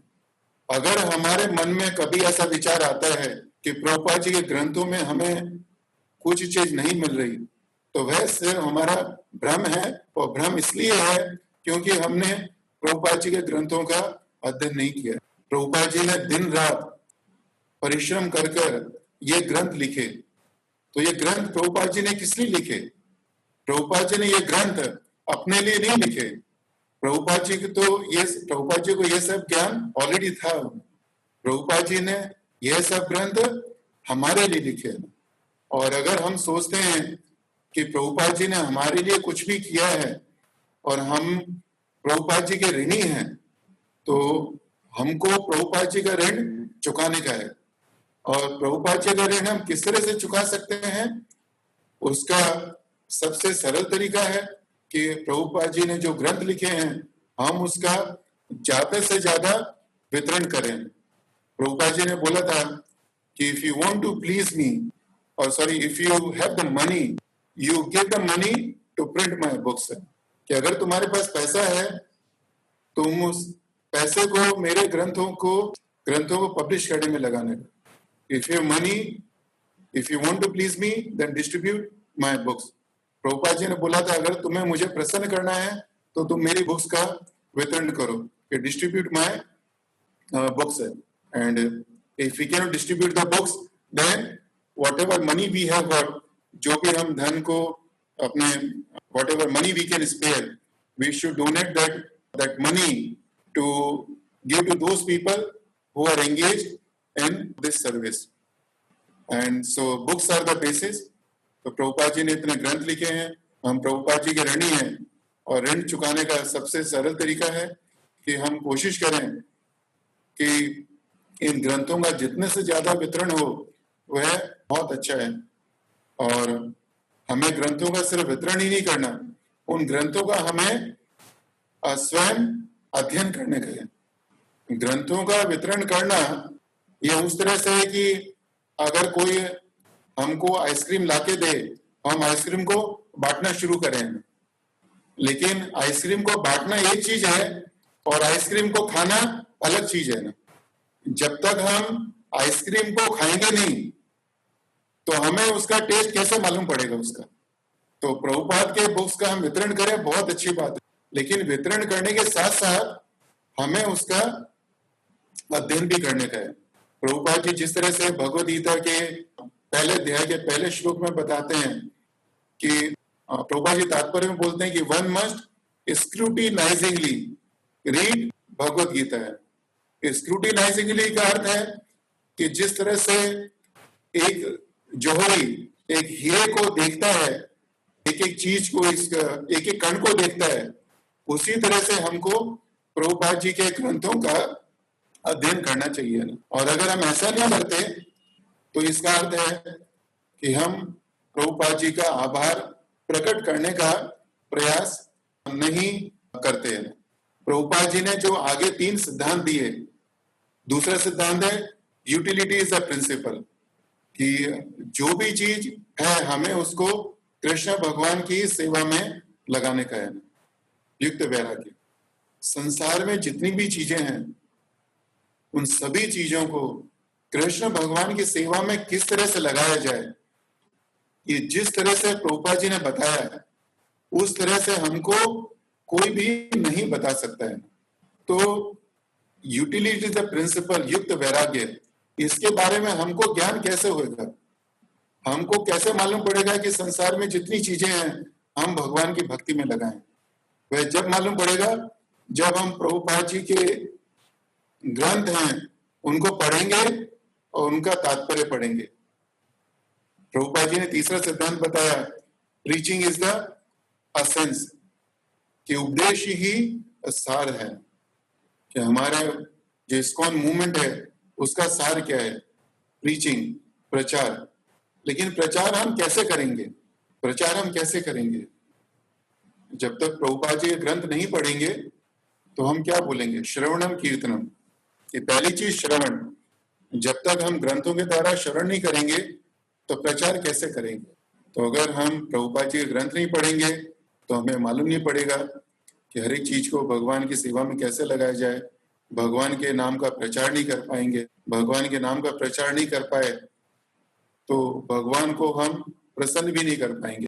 अगर हमारे मन में कभी ऐसा विचार आता है कि प्रभुपाद जी के ग्रंथों में हमें कुछ चीज नहीं मिल रही, तो वह सिर्फ हमारा भ्रम है, और भ्रम इसलिए है क्योंकि हमने प्रभुपाद जी के ग्रंथों का अध्ययन नहीं किया। प्रभुपाद जी ने दिन रात परिश्रम कर ये ग्रंथ लिखे। तो ये ग्रंथ प्रभुपाद जी ने किस लिए लिखे? प्रभुपाद जी ने ये ग्रंथ अपने लिए नहीं लिखे। प्रभुपाद जी को ये सब ज्ञान ऑलरेडी था। प्रभुपाद जी ने ये सब ग्रंथ हमारे लिए लिखे। और अगर हम सोचते हैं कि प्रभुपाद जी ने हमारे लिए कुछ भी किया है और हम प्रभुपाद जी के ऋणी हैं, तो हमको प्रभुपाद जी का ऋण चुकाने का है। और प्रभुपाद जी का ऋण हम किस तरह से चुका सकते हैं? उसका सबसे सरल तरीका है कि प्रभुपाद जी ने जो ग्रंथ लिखे हैं हम उसका ज्यादा से ज्यादा वितरण करें। प्रभुपाद जी ने बोला था कि if you want to please me, और sorry, if you have the money, you give the money to print my books. कि अगर तुम्हारे पास पैसा है, तुम उस पैसे को मेरे ग्रंथों को पब्लिश करने में लगाने का। If you have money, if you want to please me, then distribute my books. Prabhupada ji ने बोला था अगर तुम्हें मुझे प्रसन्न करना है तो तुम मेरी बुक्स का वितरण करो, कि distribute my books. And if we cannot distribute the books, then whatever money we have got, जो भी हम धन को अपने whatever money we can spare, we should donate that money to give to those people who are engaged in this service. And so books are the basis. तो प्रभुपाद जी ने इतने ग्रंथ लिखे हैं, हम प्रभुपाद जी के ऋणी हैं, और ऋण चुकाने का सबसे सरल तरीका है कि हम कोशिश करें कि इन ग्रंथों का जितने से ज्यादा वितरण हो वह बहुत अच्छा है। और हमें ग्रंथों का सिर्फ वितरण ही नहीं करना, उन ग्रंथों का हमें स्वयं अध्ययन करने का है। ग्रंथों का वितरण करना ये उस तरह से है कि अगर कोई हमको आइसक्रीम लाके दे, हम आइसक्रीम को बांटना शुरू करें। लेकिन आइसक्रीम को बांटना एक चीज है और आइसक्रीम को खाना अलग चीज है ना। जब तक हम आइसक्रीम को खाएंगे नहीं तो हमें उसका टेस्ट कैसे मालूम पड़ेगा उसका। तो प्रभुपाद के बुक्स का हम वितरण करें, बहुत अच्छी बात है, लेकिन वितरण करने के साथ साथ हमें उसका अध्ययन भी करने का है। प्रभुपाद जी जिस तरह से भगवद गीता के पहले अध्याय के पहले श्लोक में बताते हैं कि प्रभुपाद जी तात्पर्य में बोलते हैं कि one must scrutinizingly read Bhagavad Gita है। स्क्रूटिनाइजिंगली का अर्थ है कि जिस तरह से एक जौहरी एक हीरे को देखता है, एक एक चीज को, एक एक कण को देखता है, उसी तरह से हमको प्रभुपाद जी के ग्रंथों का अध्ययन करना चाहिए। और अगर हम ऐसा नहीं करते तो इसका अर्थ है कि हम प्रभुपाद जी का आभार प्रकट करने का प्रयास नहीं करते हैं। प्रभुपाद जी ने जो आगे 3 सिद्धांत दिए, दूसरा सिद्धांत है यूटिलिटी इज द प्रिंसिपल, कि जो भी चीज है हमें उसको कृष्ण भगवान की सेवा में लगाने का है। युक्त वैराग्य, संसार में जितनी भी चीजें हैं उन सभी चीजों को कृष्ण भगवान की सेवा में किस तरह से लगाया जाए, ये जिस तरह से प्रभुपाद जी ने बताया है उस तरह से हमको कोई भी नहीं बता सकता है। तो यूटिलिटी द प्रिंसिपल, युक्त वैराग्य, इसके बारे में हमको ज्ञान कैसे होगा? हमको कैसे मालूम पड़ेगा कि संसार में जितनी चीजें हैं हम भगवान की भक्ति में लगाएं? वह जब मालूम पड़ेगा जब हम प्रभुपाद जी के ग्रंथ हैं उनको पढ़ेंगे और उनका तात्पर्य पढ़ेंगे। प्रभुपाद जी ने तीसरा सिद्धांत बताया, प्रीचिंग इज द असेंस, कि उपदेश ही सार है, कि हमारा जो इस्कॉन मूवमेंट है उसका सार क्या है, प्रीचिंग, प्रचार। लेकिन प्रचार हम कैसे करेंगे, प्रचार हम कैसे करेंगे? जब तक प्रभुपाद जी के ग्रंथ नहीं पढ़ेंगे तो हम क्या बोलेंगे, श्रवणम कीर्तनम, कि पहली चीज श्रवण। जब तक हम ग्रंथों के द्वारा श्रवण नहीं करेंगे तो प्रचार कैसे करेंगे? तो अगर हम प्रभुपाद जी के ग्रंथ नहीं पढ़ेंगे तो हमें मालूम नहीं पड़ेगा कि हर एक चीज को भगवान की सेवा में कैसे लगाया जाए। भगवान के नाम का प्रचार नहीं कर पाएंगे, भगवान के नाम का प्रचार नहीं कर पाए तो भगवान को हम प्रसन्न भी नहीं कर पाएंगे।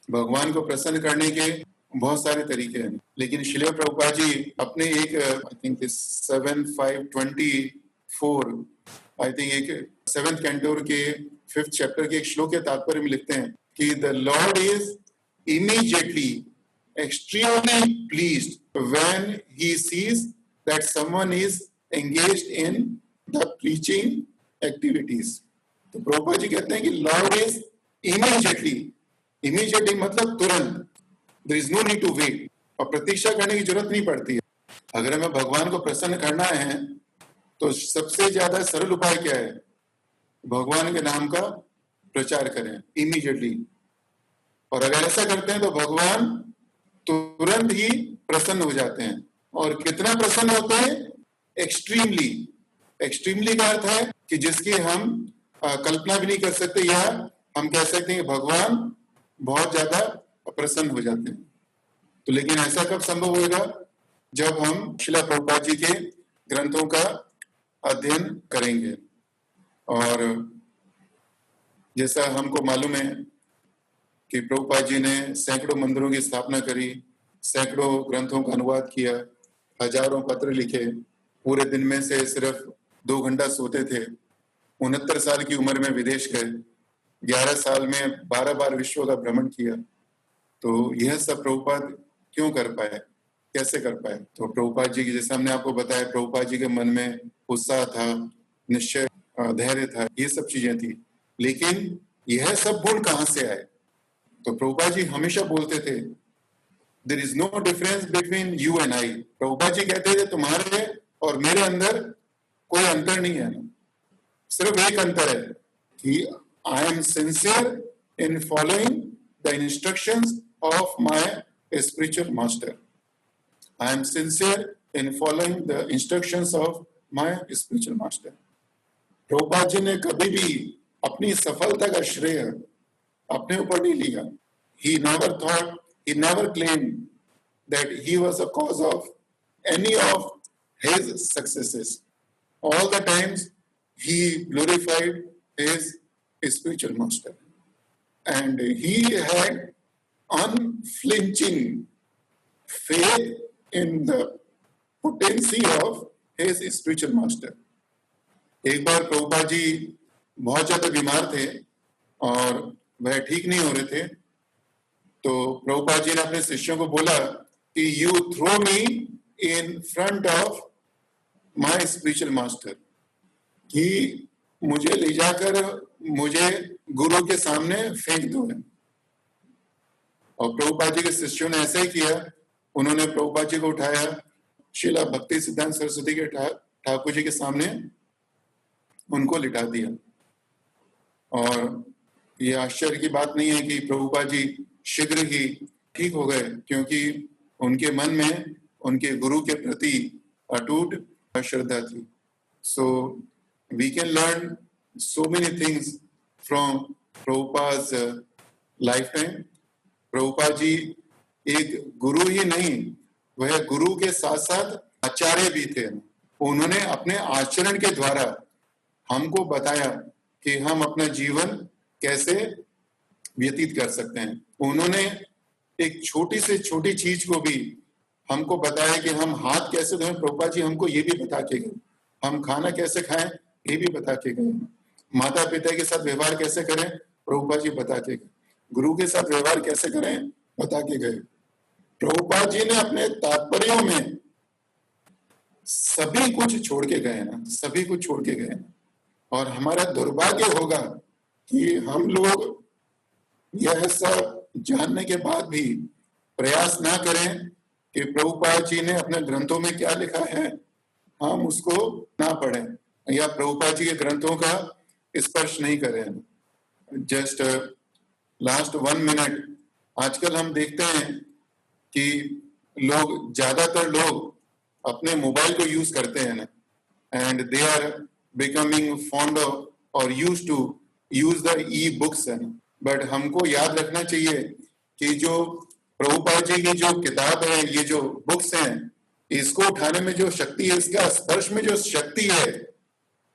भगवान को प्रसन्न करने के बहुत सारे तरीके हैं, लेकिन श्रील प्रभुपाद जी अपने एक आई थिंक 7/5/24 आई थिंक एक 7th कैंटोर के 5th चैप्टर के एक श्लोक के तात्पर्य में लिखते हैं कि the Lord is immediately extremely pleased when he sees that someone is engaged in the preaching activities. तो प्रभुपाद जी कहते हैं कि लॉर्ड इज इमीडिएटली मतलब तुरंत, there is no need to wait, और प्रतीक्षा करने की जरूरत नहीं पड़ती है। अगर हमें भगवान को प्रसन्न करना है तो सबसे ज्यादा सरल उपाय क्या है, भगवान के नाम का प्रचार करें इमीडिएटली। और अगर ऐसा करते हैं तो भगवान तुरंत ही प्रसन्न हो जाते हैं। और कितना प्रसन्न होते हैं, एक्सट्रीमली। एक्सट्रीमली का अर्थ है कि जिसकी हम कल्पना भी नहीं कर सकते, या हम कह सकते हैं कि भगवान बहुत ज्यादा प्रसन्न हो जाते हैं। तो लेकिन ऐसा कब संभव होगा, जब हम श्रील प्रभुपाद जी के ग्रंथों का अध्ययन करेंगे। और जैसा हमको मालूम है कि प्रभुपाद जी ने सैकड़ों मंदिरों की स्थापना करी, सैकड़ों ग्रंथों का अनुवाद किया, हजारों पत्र लिखे, पूरे दिन में से सिर्फ 2 घंटा सोते थे, 69 साल की उम्र में विदेश गए, 11 साल में 12 बार विश्व का भ्रमण किया। तो यह सब प्रभुपाद क्यों कर पाए, कैसे कर पाए? तो प्रभुपाद जी की, जैसे हमने आपको बताया, प्रभुपाद जी के मन में उत्साह था, निश्चय, धैर्य था, ये सब चीजें थी। लेकिन यह सब गुण कहां से आए? तो प्रभुपाद जी हमेशा बोलते थे, there is no difference between you and I. Prabhupad ji कहते थे तुम्हारे और मेरे अंदर कोई अंतर नहीं है, सिर्फ एक अंतर है कि I am sincere in following the instructions of my spiritual master. I am sincere in following the instructions of my spiritual master. Prabhupad ji ने कभी भी अपनी सफलता का श्रेय अपने ऊपर नहीं लिया। He never thought, he never claimed that he was a cause of any of his successes. All the times he glorified his spiritual master, and he had unflinching faith in the potency of his spiritual master. एक बार प्रभुपाद जी बहुत ज्यादा बीमार थे और वह ठीक नहीं हो रहे थे, तो प्रभुपाद जी ने अपने शिष्यों को बोला कि you throw me in front of my spiritual master, कि मुझे ले जाकर मुझे गुरु के सामने फेंक दो। और प्रभुपाद जी के शिष्यों ने ऐसा ही किया। उन्होंने प्रभुपाद जी को उठाया, श्रील भक्ति सिद्धांत सरस्वती के ठाकुर जी के सामने उनको लिटा दिया। और ये आश्चर्य की बात नहीं है कि प्रभुपाद जी शीघ्र ही ठीक हो गए, क्योंकि उनके मन में उनके गुरु के प्रति अटूट श्रद्धा थी। So we can learn so many things from Prabhupad's life time. Prabhupad ji एक गुरु ही नहीं, वह गुरु के साथ साथ आचार्य भी थे। उन्होंने अपने आचरण के द्वारा हमको बताया कि हम अपना जीवन कैसे व्यतीत कर सकते हैं। उन्होंने एक छोटी से छोटी चीज को भी हमको बताया कि हम हाथ कैसे धोएं, प्रभुपाद जी हमको ये भी बता के गए। हम खाना कैसे खाएं, ये भी बता के गए। माता पिता के साथ व्यवहार कैसे करें, प्रभुपाद जी बता के गए। गुरु के साथ व्यवहार कैसे करें, बता के गए। प्रभुपाद जी ने अपने तात्पर्यों में सभी कुछ छोड़ के गए ना, सभी कुछ छोड़ के गए। और हमारा दुर्भाग्य होगा कि हम लोग यह सब जानने के बाद भी प्रयास ना करें कि प्रभुपाद जी ने अपने ग्रंथों में क्या लिखा है हम उसको ना पढ़ें या प्रभुपाद जी के ग्रंथों का स्पर्श नहीं करें। जस्ट लास्ट 1 मिनट, आजकल हम देखते हैं कि ज्यादातर लोग अपने मोबाइल को यूज करते हैं ना, and they are becoming fond of और use to use the e books है। बट हमको याद रखना चाहिए कि जो प्रभुपाद जी की जो किताब है, ये जो बुक्स हैं, इसको उठाने में जो शक्ति है, इसका स्पर्श में जो शक्ति है,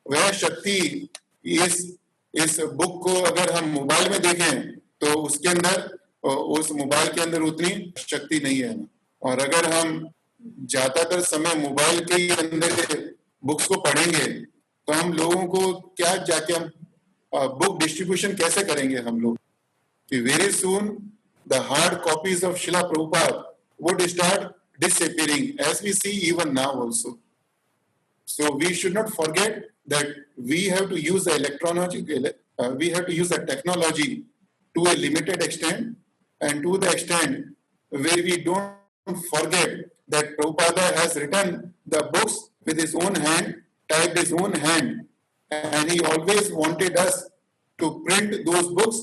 वह शक्ति इस बुक को अगर हम मोबाइल में देखें तो उसके अंदर, उस मोबाइल के अंदर उतनी शक्ति नहीं है। और अगर हम ज्यादातर समय मोबाइल के अंदर बुक्स को पढ़ेंगे तो हम लोगों को क्या जाके हम बुक डिस्ट्रीब्यूशन कैसे करेंगे हम लोग? कि very soon the hard copies of Shila Prabhupada would start disappearing as we see even now also. So we should not forget that we have to use we have to use the technology to a limited extent, and to the extent where we don't forget that Prabhupada has written the books with his own hand, typed his own hand, and he always wanted us to print those books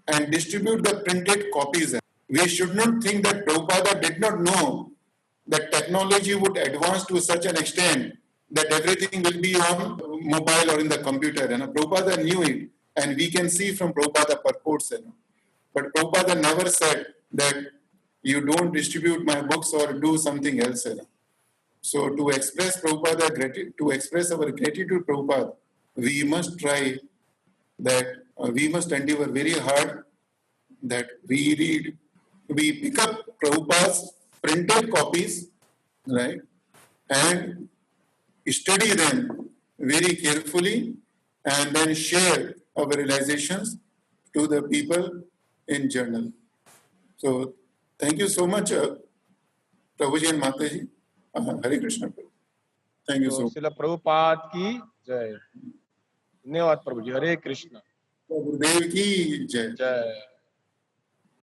and distribute the printed copies. We should not think that Prabhupada did not know that technology would advance to such an extent that everything will be on mobile or in the computer. And Prabhupada knew it, and we can see from Prabhupada purports. But Prabhupada never said that you don't distribute my books or do something else. So to express Prabhupada to express our gratitude to Prabhupada, we must try that we must endeavor very hard that we pick up Prabhupada's printed copies, right, and study them very carefully, and then share our realizations to the people in journal. So thank you so much, Prabhuji and Mataji. Hare Krishna. Thank you so much. Srila Prabhupada की जय। धन्यवाद प्रभु जी। हरे कृष्ण। गुरुदेव की जय। जय।